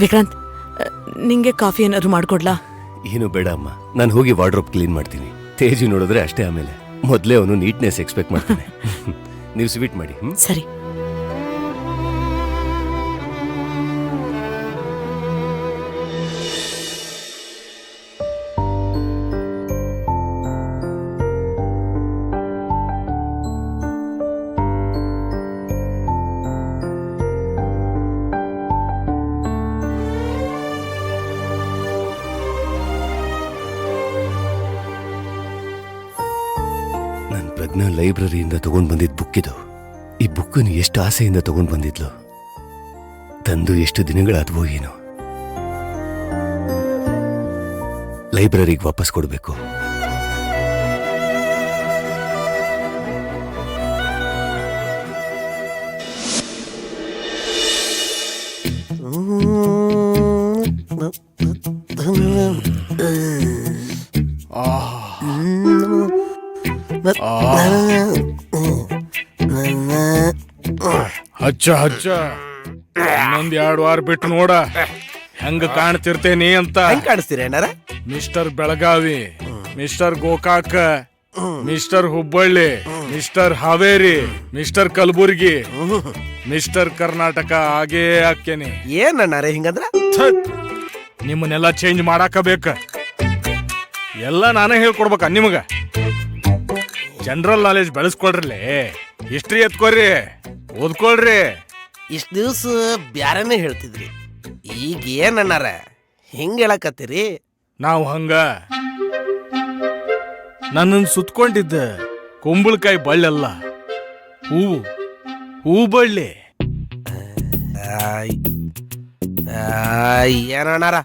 ವಿಕ್ರಾಂತ್, ನಿಂಗೆ ಕಾಫಿ ಏನಾದ್ರು ಮಾಡ್ಕೊಡ್ಲಾ? ಏನು ಬೇಡ ಅಮ್ಮ, ನಾನು ಹೋಗಿ ವಾರ್ಡ್ರೋಬ್ ಕ್ಲೀನ್ ಮಾಡ್ತೀನಿ. ತೇಜು ನೋಡಿದ್ರೆ ಅಷ್ಟೇ, ಆಮೇಲೆ ಮೊದಲೇ ಅವನು ನೀಟ್ನೆಸ್ ಎಕ್ಸ್ಪೆಕ್ಟ್ ಮಾಡ್ತಾನೆ. ನೀವು ಸ್ವೀಟ್ ಮಾಡಿ. ಸರಿ. ಪ್ರಜ್ಞಾ ಲೈಬ್ರರಿಯಿಂದ ತಗೊಂಡ್ ಬಂದಿದ್ದ ಬುಕ್ ಇದು. ಈ ಬುಕ್ಕನ್ನು ಎಷ್ಟು ಆಸೆಯಿಂದ ತಗೊಂಡ್ ಬಂದಿದ್ಲು, ತಂದು ಎಷ್ಟು ದಿನಗಳಾದ್ವೋ ಏನೋ. ಲೈಬ್ರರಿಗೆ ವಾಪಸ್ ಕೊಡಬೇಕು. ಹಚ್ಚ ಹಚ್ಚ, ಇನ್ನೊಂದ್ 2 ವಾರ ಬಿಟ್ಟು ನೋಡ ಹೆಂಗ ಕಾಣ್ತಿರ್ತೇನಿ ಅಂತ. ಕಾಣಿಸ್ತೀರ ಏನಾರ? Mister Belagavi, mister Gokak, mister Hubballi, mister Haveri, mister Kalaburagi, mister Karnataka ಆಗೇ ಆಕ್ಕೇನಿ. ಏನಣ್ಣಾರೆ ಹಿಂಗಂದ್ರ? ನಿಮ್ಮನ್ನೆಲ್ಲ ಚೇಂಜ್ ಮಾಡಾಕ ಬೇಕ. ಎಲ್ಲ ನಾನೇ ಹೇಳ್ಕೊಡ್ಬೇಕ ನಿಮಗ. ಜನರಲ್ ನಾಲೆಜ್ ಬೆಳೆಸ್ಕೊಳ್ರಿ, ಹಿಸ್ಟ್ರಿ ಎತ್ಕೊಳ್ರಿ, ಓದ್ಕೊಳ್ರಿ. ಇಷ್ಟ ದಿವ್ಸ ಬ್ಯಾರನೇ ಹೇಳ್ತಿದ್ರಿ, ಈಗ ಏನಣ್ಣಾರ ಹಿಂಗ ಹೇಳಕತ್ತೀರಿ? ನಾವು ಹಂಗ ನನ್ನನ್ನು ಸುತ್ಕೊಂಡಿದ್ದ ಕುಂಬಳಕಾಯಿ ಬಳ್ಳೆಲ್ಲ ಹೂ ಬಳ್ಳಿ. ಏನಣ್ಣಾರ